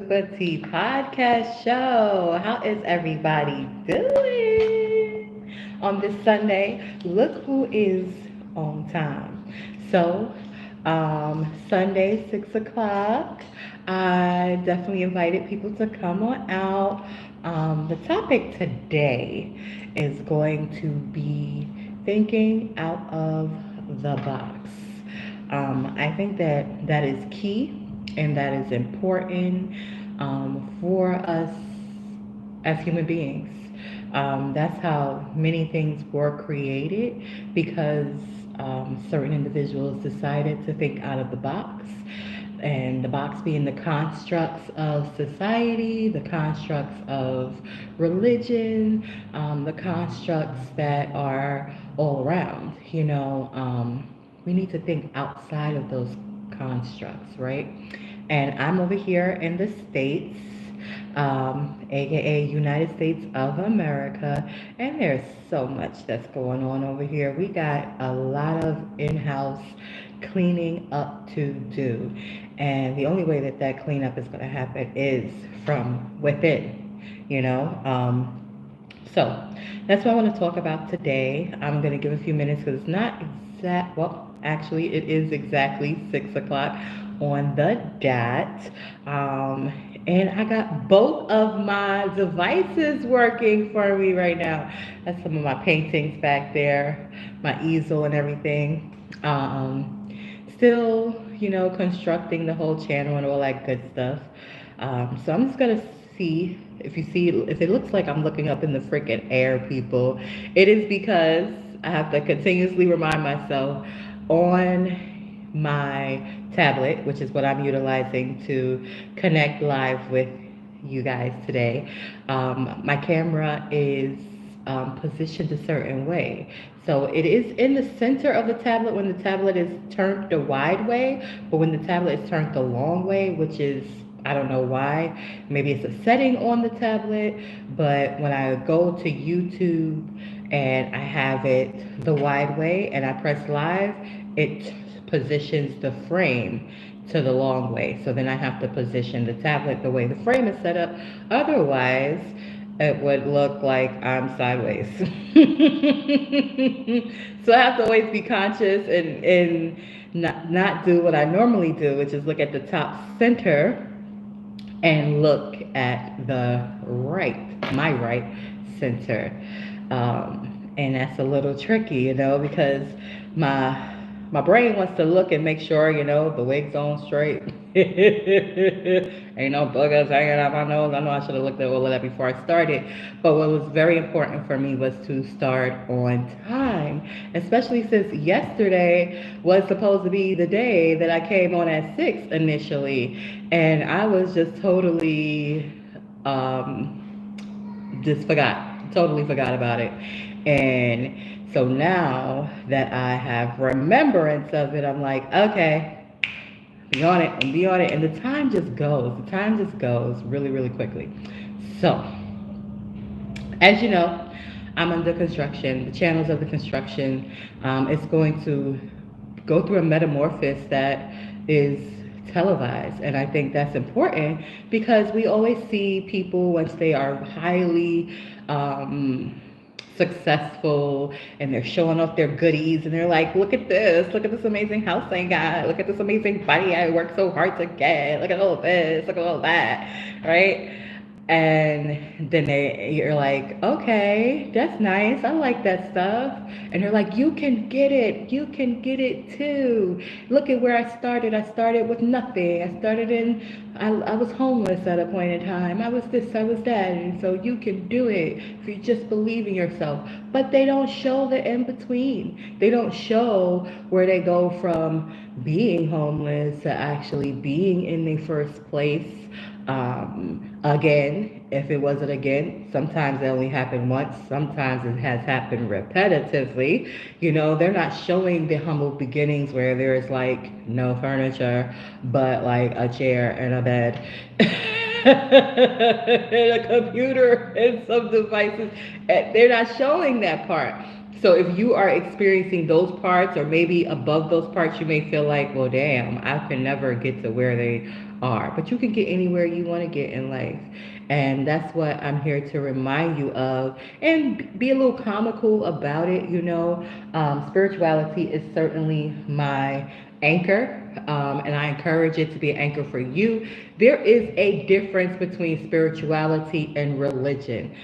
SupaTea podcast show. How is everybody doing on this Sunday? Look who is on time. So, Sunday, 6 o'clock. I definitely invited people to come on out. The topic today is going to be thinking out of the box. I think that that is key and that is important for us as human beings. That's how many things were created because certain individuals decided to think out of the box. And the box being the constructs of society, the constructs of religion, the constructs that are all around. We need to think outside of those constructs, right? And I'm over here in the States, aka United States of America, and there's so much that's going on over here. We got a lot of in-house cleaning up to do, and the only way that that cleanup is going to happen is from within, you know. So that's what I want to talk about today. I'm going to give a few minutes because it's not exact. Well, actually, it is exactly 6 o'clock on the dot. And I got both of my devices working for me right now. That's some of my paintings back there, my easel and everything. Still, constructing the whole channel and all that good stuff. So I'm just gonna see if it looks like I'm looking up in the freaking air, people. It is because I have to continuously remind myself on my tablet, which is what I'm utilizing to connect live with you guys today. My camera is positioned a certain way. So it is in the center of the tablet when the tablet is turned the wide way, but when the tablet is turned the long way, which is, I don't know why, maybe it's a setting on the tablet, but when I go to YouTube and I have it the wide way and I press live, it positions the frame to the long way. So then I have to position the tablet the way the frame is set up. Otherwise, it would look like I'm sideways. So I have to always be conscious and not do what I normally do, which is look at the top center and look at the my right center. And that's a little tricky, because my my brain wants to look and make sure, the wig's on straight. Ain't no boogers hanging out my nose. I know I should have looked at all of that before I started. But what was very important for me was to start on time, especially since yesterday was supposed to be the day that I came on at 6 initially. And I was just totally totally forgot about it. And so now that I have remembrance of it, I'm like, okay, be on it and be on it. And the time just goes. The time just goes really, really quickly. So, as you know, I'm under construction. The channels of the construction is going to go through a metamorphosis that is televised. And I think that's important because we always see people once they are highly successful and they're showing off their goodies and they're like, look at this amazing house I got, look at this amazing body I worked so hard to get, look at all this, look at all that, right? And then you're like, okay, that's nice. I like that stuff. And they're like, you can get it. You can get it too. Look at where I started. I started with nothing. I was homeless at a point in time. I was this, I was that. And so you can do it if you just believe in yourself. But they don't show the in between. They don't show where they go from being homeless to actually being in the first place. Again, if it wasn't again, sometimes it only happened once, sometimes it has happened repetitively. They're not showing the humble beginnings where there's like no furniture, but like a chair and a bed. And a computer and some devices. They're not showing that part. So if you are experiencing those parts or maybe above those parts, you may feel like, well, damn, I can never get to where they are. But you can get anywhere you want to get in life. And that's what I'm here to remind you of, and be a little comical about it. Spirituality is certainly my anchor, and I encourage it to be an anchor for you. There is a difference between spirituality and religion.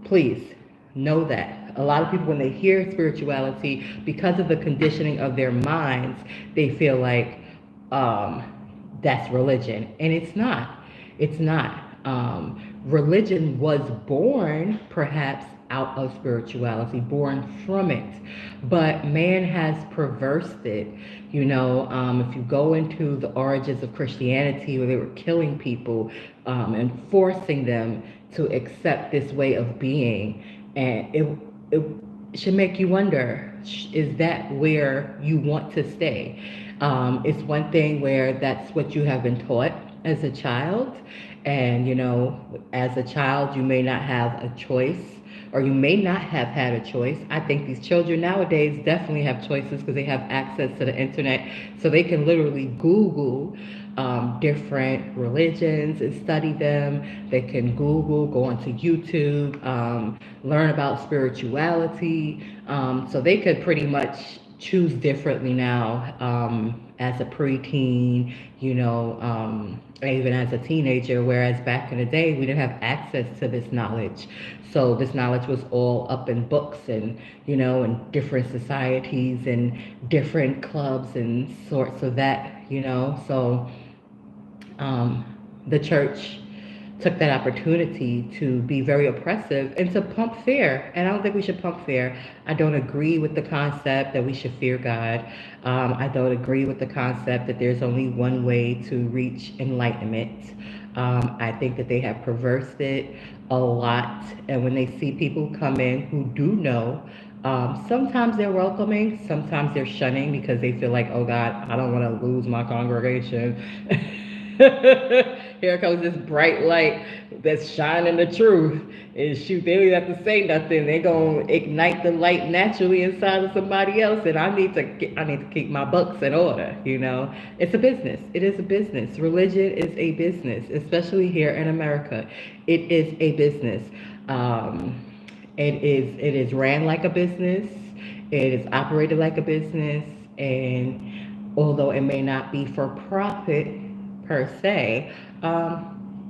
Please know that. A lot of people, when they hear spirituality, because of the conditioning of their minds, they feel like um, that's religion. And it's not. It's not. Religion was born perhaps out of spirituality, born from it. But man has perversed it. If you go into the origins of Christianity, where they were killing people and forcing them to accept this way of being, and it should make you wonder, is that where you want to stay? It's one thing where that's what you have been taught as a child, and as a child you may not have a choice, or you may not have had a choice. I think these children nowadays definitely have choices because they have access to the internet, so they can literally Google different religions and study them. They can Google, go onto YouTube, learn about spirituality. So they could pretty much choose differently now, as a preteen, even as a teenager, whereas back in the day, we didn't have access to this knowledge. So this knowledge was all up in books, and, in different societies and different clubs and sorts of that, So the church took that opportunity to be very oppressive and to pump fear. And I don't think we should pump fear. I don't agree with the concept that we should fear God. I don't agree with the concept that there's only one way to reach enlightenment. I think that they have perversed it a lot. And when they see people come in who do know, sometimes they're welcoming, sometimes they're shunning because they feel like, oh God, I don't want to lose my congregation. Here comes this bright light that's shining the truth. And shoot, they don't even have to say nothing. They're gonna ignite the light naturally inside of somebody else. And I need to keep my books in order. It's a business. It is a business. Religion is a business, especially here in America. It is a business. It is ran like a business. It is operated like a business, and although it may not be for profit per se,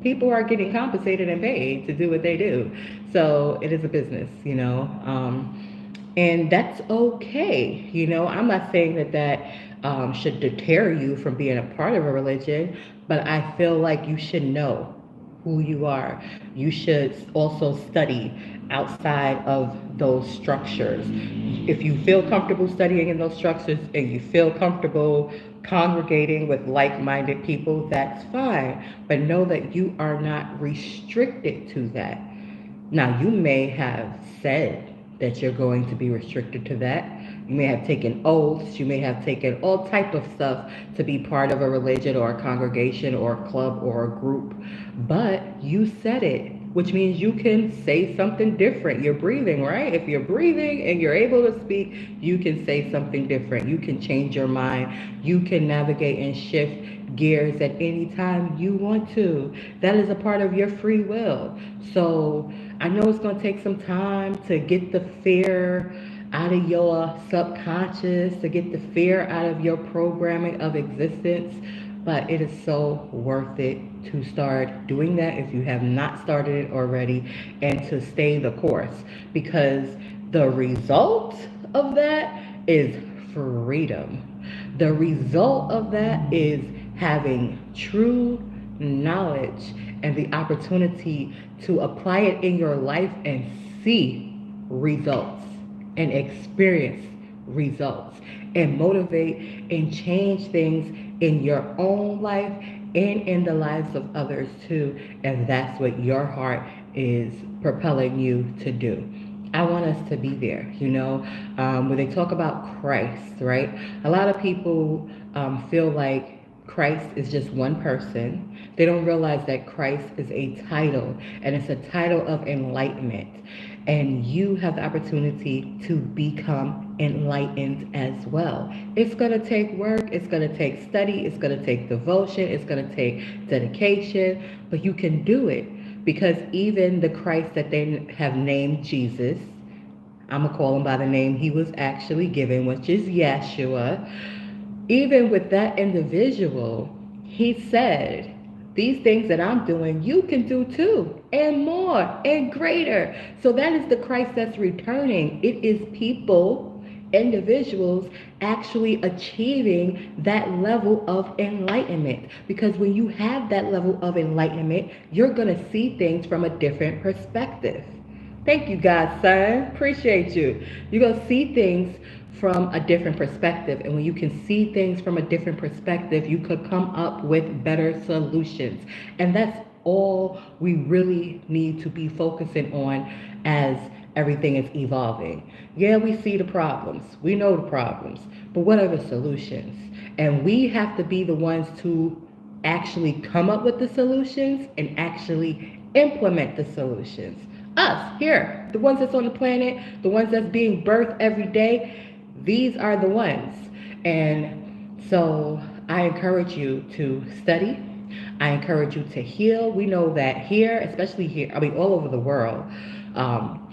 people are getting compensated and paid to do what they do. So it is a business, and that's okay. I'm not saying that should deter you from being a part of a religion, but I feel like you should know who you are. You should also study outside of those structures. If you feel comfortable studying in those structures and you feel comfortable congregating with like-minded people, that's fine. But know that you are not restricted to that. Now, you may have said that you're going to be restricted to that. You may have taken oaths. You may have taken all type of stuff to be part of a religion or a congregation or a club or a group. But you said it, which means you can say something different. You're breathing, right? If you're breathing and you're able to speak, you can say something different. You can change your mind. You can navigate and shift gears at any time you want to. That is a part of your free will. So I know it's going to take some time to get the fear out of your subconscious, to get the fear out of your programming of existence, but it is so worth it to start doing that if you have not started it already, and to stay the course, because the result of that is freedom. The result of that is having true knowledge and the opportunity to apply it in your life and see results and experience results and motivate and change things in your own life and in the lives of others too. And that's what your heart is propelling you to do. I want us to be there, when they talk about Christ, right? A lot of people feel like Christ is just one person. They don't realize that Christ is a title, and it's a title of enlightenment. And you have the opportunity to become enlightened as well. It's going to take work, it's going to take study, it's going to take devotion, it's going to take dedication, but you can do it because even the Christ that they have named Jesus, I'm going to call him by the name he was actually given, which is Yeshua. Even with that individual, he said, these things that I'm doing, you can do too, and more, and greater. So that is the Christ that's returning. It is people, individuals, actually achieving that level of enlightenment. Because when you have that level of enlightenment, you're going to see things from a different perspective. Thank you, godson. Appreciate you. You're going to see things from a different perspective. And when you can see things from a different perspective, you could come up with better solutions. And that's all we really need to be focusing on as everything is evolving. Yeah, we see the problems. We know the problems. But what are the solutions? And we have to be the ones to actually come up with the solutions and actually implement the solutions. Us, here, the ones that's on the planet, the ones that's being birthed every day, these are the ones. And so I encourage you to study. I encourage you to heal. We know that here, especially here, I mean, all over the world,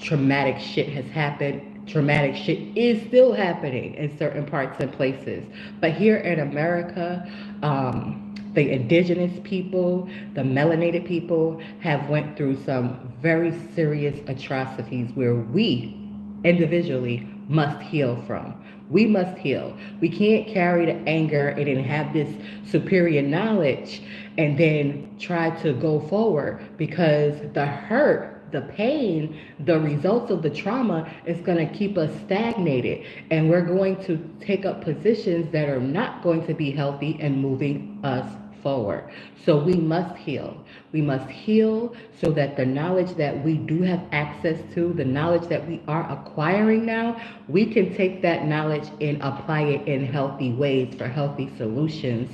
traumatic shit has happened. Traumatic shit is still happening in certain parts and places. But here in America, the indigenous people, the melanated people have went through some very serious atrocities where we individually must heal from. We must heal. We can't carry the anger and then have this superior knowledge and then try to go forward because the hurt, the pain, the results of the trauma is going to keep us stagnated. And we're going to take up positions that are not going to be healthy and moving us forward. So we must heal. We must heal so that the knowledge that we do have access to, the knowledge that we are acquiring now, we can take that knowledge and apply it in healthy ways for healthy solutions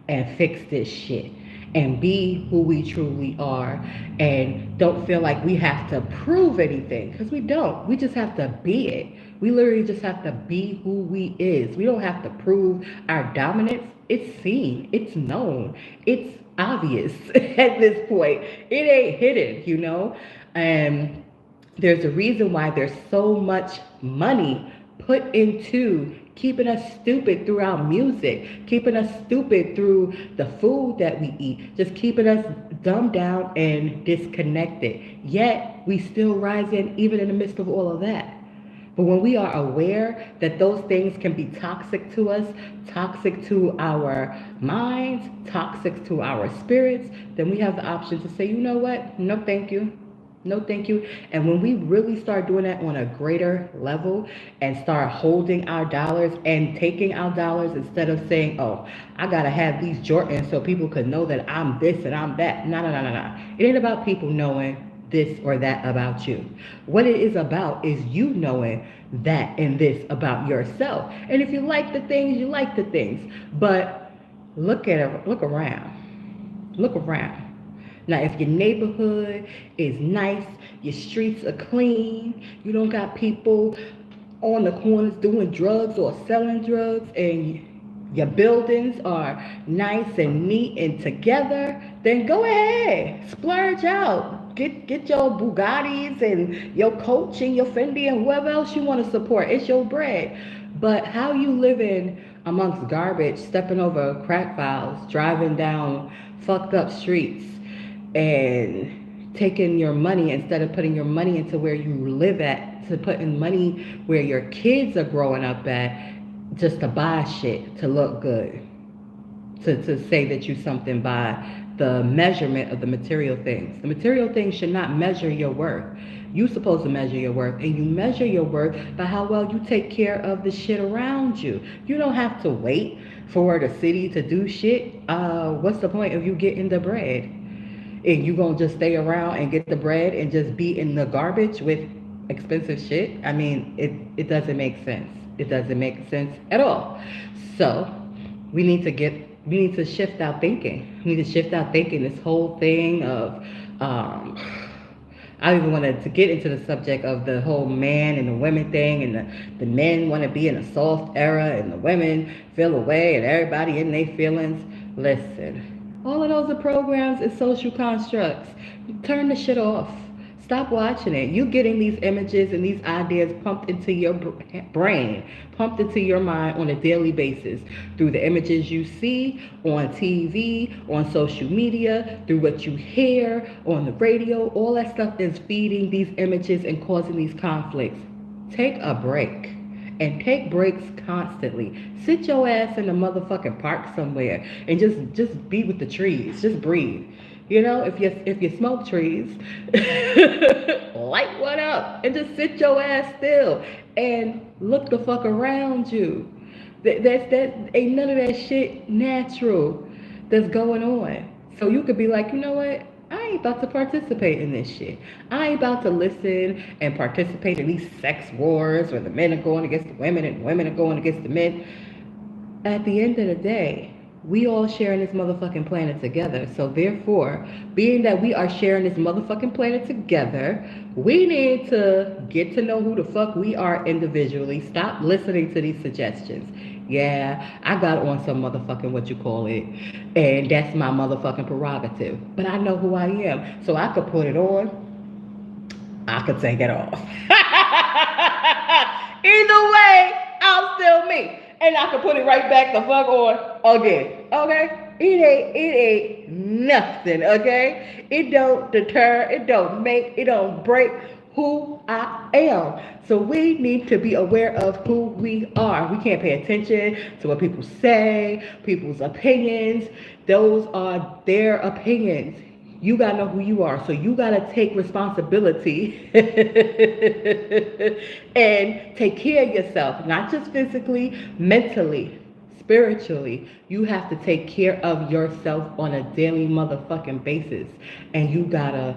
and fix this shit and be who we truly are and don't feel like we have to prove anything because we don't. We just have to be it. We literally just have to be who we is. We don't have to prove our dominance. It's seen, it's known, it's obvious at this point. It ain't hidden, you know? And there's a reason why there's so much money put into keeping us stupid through our music, keeping us stupid through the food that we eat, just keeping us dumbed down and disconnected. Yet we still rise in even in the midst of all of that. But when we are aware that those things can be toxic to us, toxic to our minds, toxic to our spirits, then we have the option to say, you know what? No, thank you. No, thank you. And when we really start doing that on a greater level and start holding our dollars and taking our dollars instead of saying, oh, I got to have these Jordans so people could know that I'm this and I'm that. No, no, no, no, no. It ain't about people knowing this or that about you. What it is about is you knowing that and this about yourself. And if you like the things, you like the things. But look at it, look around. Look around. Now, if your neighborhood is nice, your streets are clean, you don't got people on the corners doing drugs or selling drugs, and your buildings are nice and neat and together, then go ahead, splurge out. Get your Bugattis and your Coach and your Fendi and whoever else you want to support. It's your bread. But how you living amongst garbage, stepping over crack vials, driving down fucked up streets, and taking your money instead of putting your money into where you live at, to putting money where your kids are growing up at, just to buy shit, to look good, to say that you something by the measurement of the material things. The material things should not measure your worth. You're supposed to measure your worth, and you measure your worth by how well you take care of the shit around you. You don't have to wait for the city to do shit. What's the point of you getting the bread? And you gonna just stay around and get the bread and just be in the garbage with expensive shit? I mean, it doesn't make sense. It doesn't make sense at all. So we need to get We need to shift our thinking. We need to shift our thinking. This whole thing of, um, I even wanted to get into the subject of the whole man and the women thing, and the men want to be in a soft era, and the women feel away, and everybody in their feelings. Listen, all of those are programs and social constructs. Turn the shit off. Stop watching it. You getting these images and these ideas pumped into your brain, pumped into your mind on a daily basis through the images you see on TV, on social media, through what you hear on the radio. All that stuff is feeding these images and causing these conflicts. Take a break. And take breaks constantly. Sit your ass in the motherfucking park somewhere and just be with the trees. Just breathe. You know, if you smoke trees, light one up and just sit your ass still and look the fuck around you. That ain't none of that shit natural that's going on. So you could be like, you know what? I ain't about to participate in this shit. I ain't about to listen and participate in these sex wars where the men are going against the women and women are going against the men. At the end of the day, we all sharing this motherfucking planet together. So therefore, being that we are sharing this motherfucking planet together, we need to get to know who the fuck we are individually. Stop listening to these suggestions. Yeah, I got on some motherfucking what you call it, and that's my motherfucking prerogative. But I know who I am, so I could put it on, I could take it off. Either way, I'm still me. And I can put it right back the fuck on again. Okay? It ain't nothing, okay? It don't deter, it don't make, it don't break who I am. So we need to be aware of who we are. We can't pay attention to what people say, people's opinions. Those are their opinions. You gotta know who you are. So you gotta take responsibility and take care of yourself, not just physically, mentally, spiritually. You have to take care of yourself on a daily motherfucking basis. And you gotta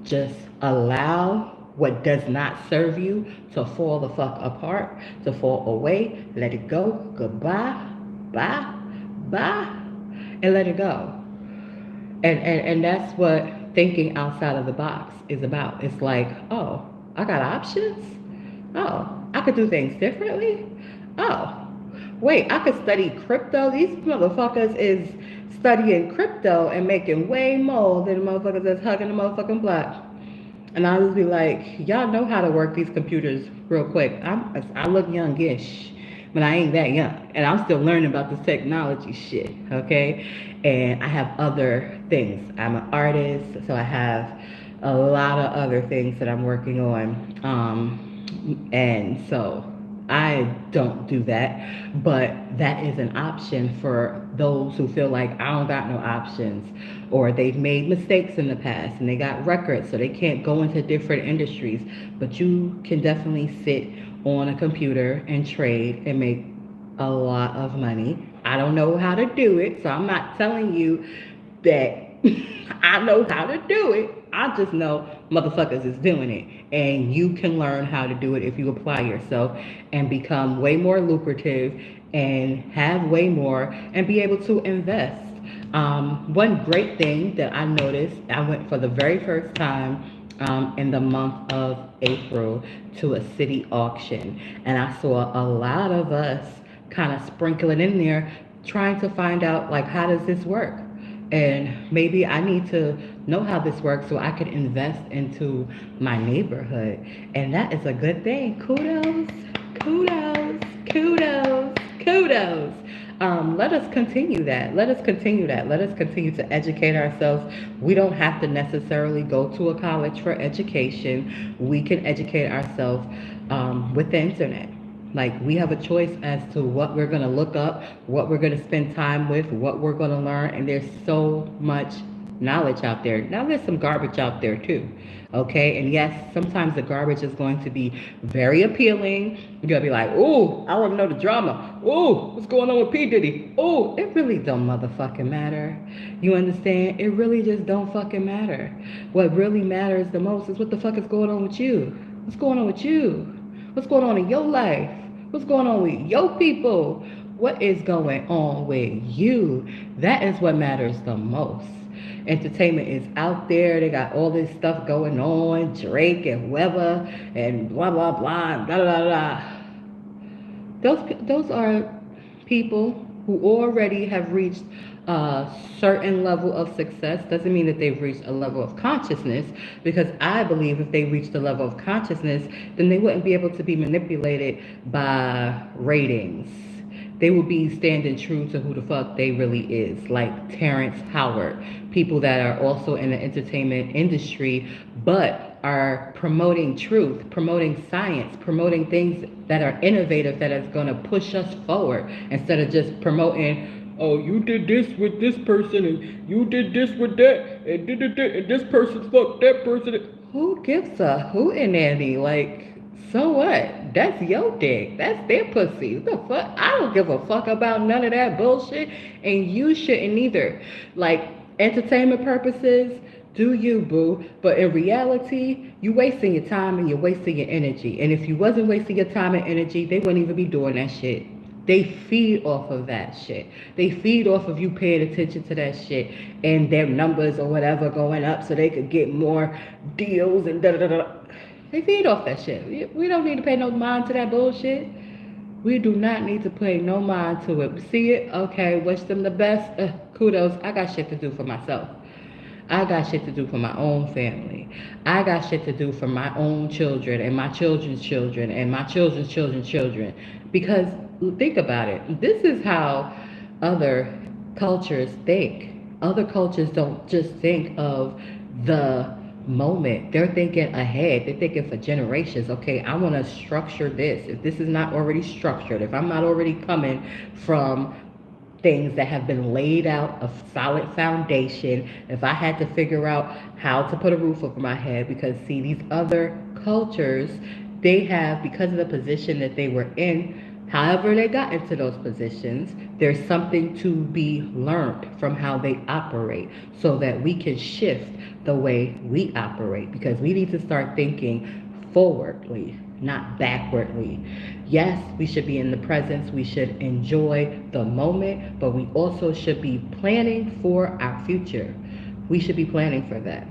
just allow what does not serve you to fall the fuck apart, to fall away, let it go, goodbye, bye, bye, and let it go. And that's what thinking outside of the box is about. It's like, oh, I got options. Oh, I could do things differently. Oh, wait, I could study crypto. These motherfuckers is studying crypto and making way more than the motherfuckers that's hugging the motherfucking block. And I would be like, y'all know how to work these computers real quick. I look youngish, but I ain't that young. And I'm still learning about this technology shit, okay? And I have other things. I'm an artist, so I have a lot of other things that I'm working on. And so I don't do that, but that is an option for those who feel like I don't got no options, or they've made mistakes in the past and they got records so they can't go into different industries. But you can definitely sit on a computer and trade and make a lot of money. I don't know how to do it, so I'm not telling you that I know how to do it. I just know motherfuckers is doing it. And you can learn how to do it if you apply yourself and become way more lucrative and have way more and be able to invest. One great thing that I noticed, I went for the very first time in the month of April to a city auction. And I saw a lot of us kind of sprinkling in there trying to find out, like, how does this work? And maybe I need to know how this works so I can invest into my neighborhood. And that is a good thing. Kudos, kudos, kudos, kudos. Let us continue that. Let us continue that. Let us continue to educate ourselves. We don't have to necessarily go to a college for education. We can educate ourselves with the internet. Like, we have a choice as to what we're going to look up, what we're going to spend time with, what we're going to learn. And there's so much knowledge out there. Now, there's some garbage out there too. Okay. And yes, sometimes the garbage is going to be very appealing. You're going to be like, ooh, I want to know the drama. Ooh, what's going on with P. Diddy? Ooh, it really don't motherfucking matter. You understand? It really just don't fucking matter. What really matters the most is what the fuck is going on with you. What's going on with you? What's going on in your life? What's going on with your people? What is going on with you? That is what matters the most. Entertainment is out there. They got all this stuff going on. Drake and whoever and blah blah blah blah blah blah. Those are people who already have reached a certain level of success. Doesn't mean that they've reached a level of consciousness, because I believe if they reached a level of consciousness, then they wouldn't be able to be manipulated by ratings. They will be standing true to who the fuck they really is, like Terrence Howard. People that are also in the entertainment industry, but are promoting truth, promoting science, promoting things that are innovative, that is going to push us forward, instead of just promoting, oh, you did this with this person, and you did this with that, and this person fucked that person. Who gives a hootenanny? Like, so what? That's your dick. That's their pussy. What the fuck? I don't give a fuck about none of that bullshit, and you shouldn't either. Like, entertainment purposes, do you, boo? But in reality, you wasting your time and you're wasting your energy. And if you wasn't wasting your time and energy, they wouldn't even be doing that shit. They feed off of that shit. They feed off of you paying attention to that shit and their numbers or whatever going up so they could get more deals and da da da. They feed off that shit. We don't need to pay no mind to that bullshit. We do not need to pay no mind to it. See it? Okay, wish them the best. Kudos. I got shit to do for myself. I got shit to do for my own family. I got shit to do for my own children and my children's children and my children's children's children. Because think about it. This is how other cultures think. Other cultures don't just think of the moment. They're thinking ahead. They're thinking for generations. Okay, I want to structure this. If this is not already structured, if I'm not already coming from things that have been laid out, a solid foundation, if I had to figure out how to put a roof over my head, because see, these other cultures, they have, because of the position that they were in, however they got into those positions, there's something to be learned from how they operate, so that we can shift the way we operate, because we need to start thinking forwardly, not backwardly. Yes, we should be in the presence. We should enjoy the moment, but we also should be planning for our future. We should be planning for that.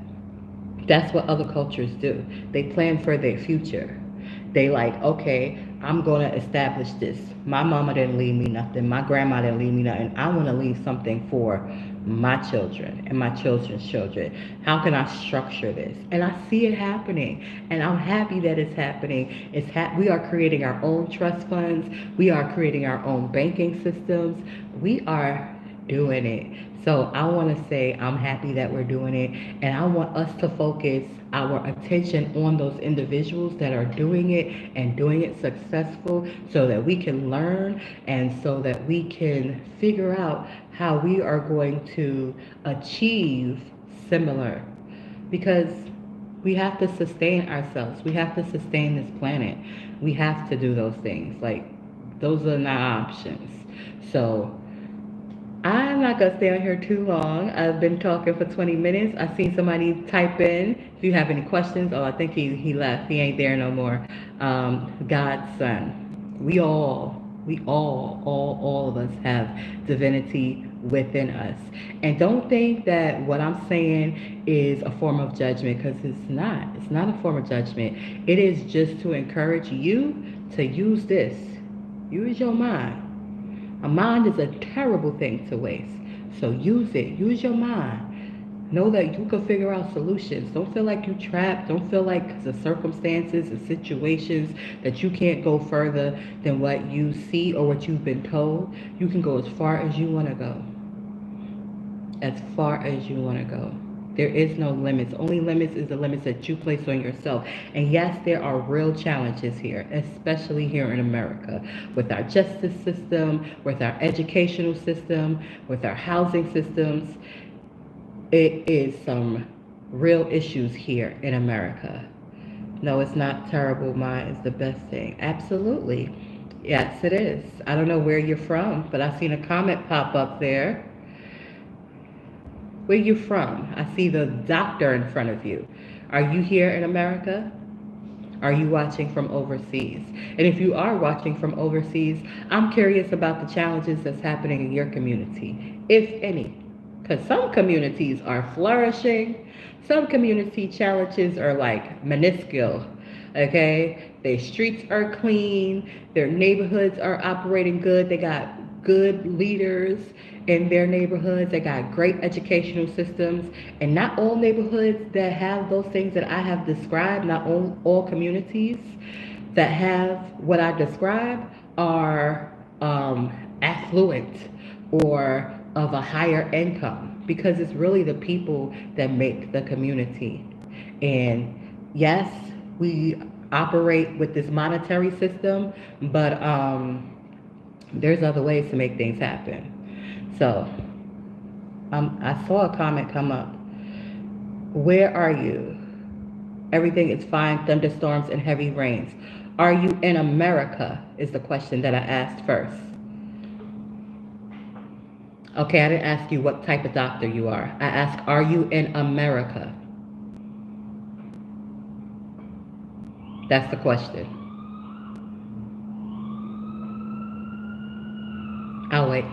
That's what other cultures do. They plan for their future. They like, okay, I'm going to establish this. My mama didn't leave me nothing. My grandma didn't leave me nothing. I want to leave something for my children and my children's children. How can I structure this? And I see it happening, and I'm happy that it's happening. We are creating our own trust funds. We are creating our own banking systems. We are doing it. So I want to say I'm happy that we're doing it, and I want us to focus our attention on those individuals that are doing it and doing it successful, so that we can learn and so that we can figure out how we are going to achieve similar, because we have to sustain ourselves. We have to sustain this planet. We have to do those things. Like, those are not options. So I'm not going to stay on here too long. I've been talking for 20 minutes. I seen somebody type in, if you have any questions. Oh, I think he left. He ain't there no more. God's son. All of us have divinity within us. And don't think that what I'm saying is a form of judgment, because it's not. It's not a form of judgment. It is just to encourage you to use this. Use your mind. A mind is a terrible thing to waste. So use it. Use your mind. Know that you can figure out solutions. Don't feel like you're trapped. Don't feel like the circumstances and situations that you can't go further than what you see or what you've been told. You can go as far as you want to go. As far as you want to go. There is no limits. Only limits is the limits that you place on yourself. And yes, there are real challenges here, especially here in America, with our justice system, with our educational system, with our housing systems. It is some real issues here in America. No, it's not terrible. Mine is the best thing. Absolutely. Yes, it is. I don't know where you're from, but I've seen a comment pop up there. Where you from? I see the doctor in front of you. Are you here in America? Are you watching from overseas? And if you are watching from overseas, I'm curious about the challenges that's happening in your community, if any. Because some communities are flourishing, some community challenges are like minuscule. Okay? Their streets are clean, their neighborhoods are operating good, they got good leaders in their neighborhoods, they got great educational systems, and not all neighborhoods that have those things that I have described, not all communities that have what I describe are affluent or of a higher income, because it's really the people that make the community. And yes, we operate with this monetary system, but there's other ways to make things happen. So I saw a comment come up. Where are you? Everything is fine, thunderstorms and heavy rains. Are you in America? Is the question that I asked first. Okay, I didn't ask you what type of doctor you are. I asked, are you in America? That's the question. I'll wait.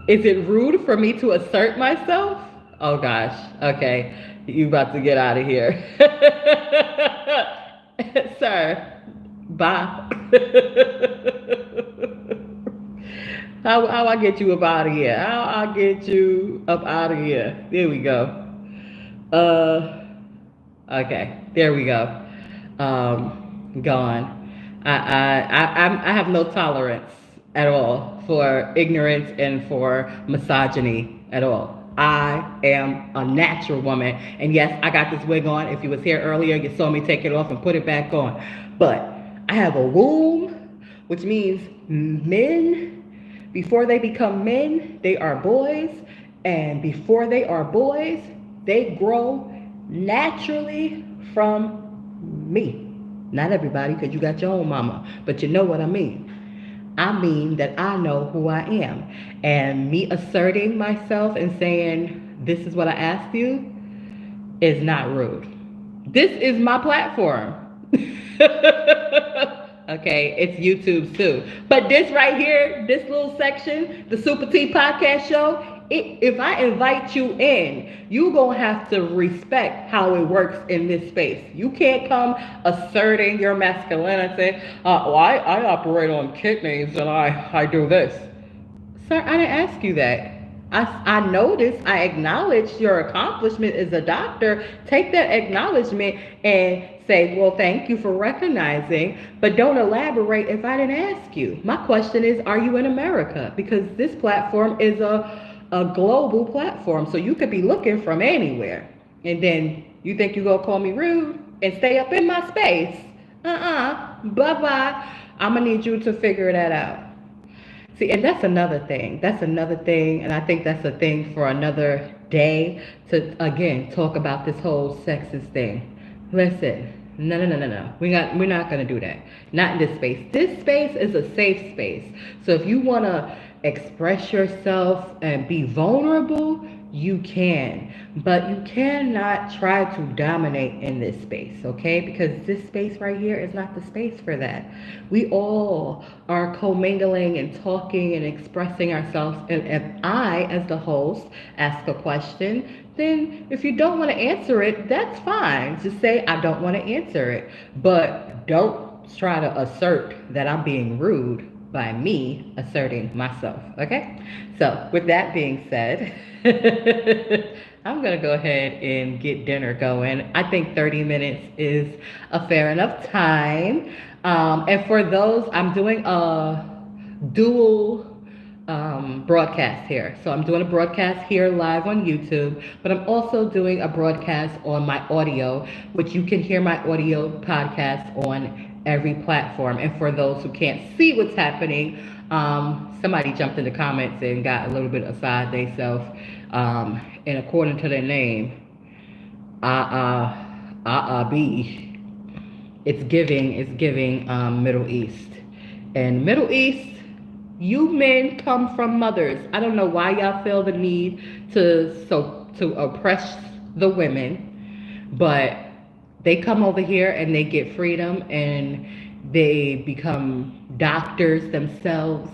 Is it rude for me to assert myself? Oh gosh. Okay. You about to get out of here. Sir. Bye. How I get you up out of here? How I get you up out of here? There we go. Uh okay. There we go. Gone. I have no tolerance at all for ignorance and for misogyny at all. I am a natural woman. And yes, I got this wig on. If you was here earlier, you saw me take it off and put it back on. But I have a womb, which means men, before they become men, they are boys. And before they are boys, they grow naturally from me. Not everybody, because you got your own mama, but you know what I mean. I mean that I know who I am. And me asserting myself and saying, this is what I asked you, is not rude. This is my platform. Okay, it's YouTube too. But this right here, this little section, the SupaTea podcast show, if I invite you in, you gonna have to respect how it works in this space. You can't come asserting your masculinity. Well, I operate on kidneys and I do this. Sir, I didn't ask you that. I noticed, I acknowledge your accomplishment as a doctor. Take that acknowledgement and say, well, thank you for recognizing, but don't elaborate if I didn't ask you. My question is, are you in America? Because this platform is a global platform, so you could be looking from anywhere. And then you think you're going to call me rude and stay up in my space. Bye-bye. I'm going to need you to figure that out. See, and that's another thing. And I think that's a thing for another day to, again, talk about this whole sexist thing. Listen, no. We're not going to do that. Not in this space. This space is a safe space. So if you want to express yourself and be vulnerable, you can. But you cannot try to dominate in this space, okay? Because this space right here is not the space for that. We all are commingling and talking and expressing ourselves. And if I, as the host, ask a question, then if you don't want to answer it, that's fine. Just say, I don't want to answer it. But don't try to assert that I'm being rude by me asserting myself, okay? So with that being said, I'm gonna go ahead and get dinner going. I think 30 minutes is a fair enough time. And for those, I'm doing a dual broadcast here. So I'm doing a broadcast here live on YouTube, but I'm also doing a broadcast on my audio, which you can hear my audio podcast on every platform. And for those who can't see what's happening, somebody jumped in the comments and got a little bit aside themselves. And according to their name, B, it's giving Middle East. And Middle East, you men come from mothers. I don't know why y'all feel the need to oppress the women, but They come over here and they get freedom and they become doctors themselves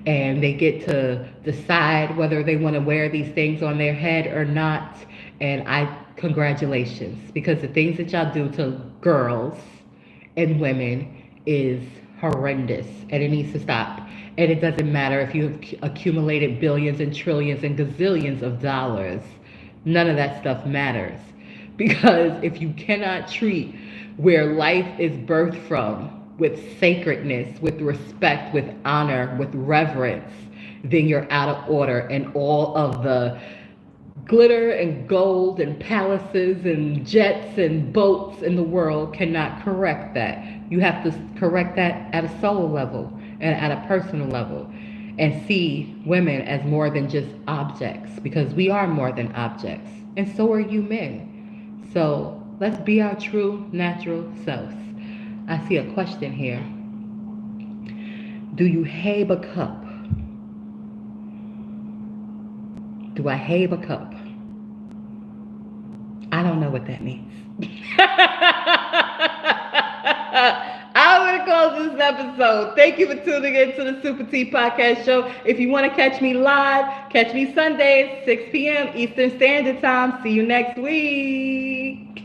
and they get to decide whether they want to wear these things on their head or not. And I, congratulations, because the things that y'all do to girls and women is horrendous and it needs to stop. And it doesn't matter if you have accumulated billions and trillions and gazillions of dollars. None of that stuff matters. Because if you cannot treat where life is birthed from with sacredness, with respect, with honor, with reverence, then you're out of order. And all of the glitter and gold and palaces and jets and boats in the world cannot correct that. You have to correct that at a soul level and at a personal level and see women as more than just objects, because we are more than objects and so are you men. So let's be our true natural selves. I see a question here. Do you have a cup? Do I have a cup? I don't know what that means. I'm going to close this episode. Thank you for tuning in to the SupaTea podcast show. If you want to catch me live, catch me Sundays, 6 p.m. Eastern Standard Time. See you next week.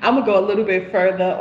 I'm going to go a little bit further on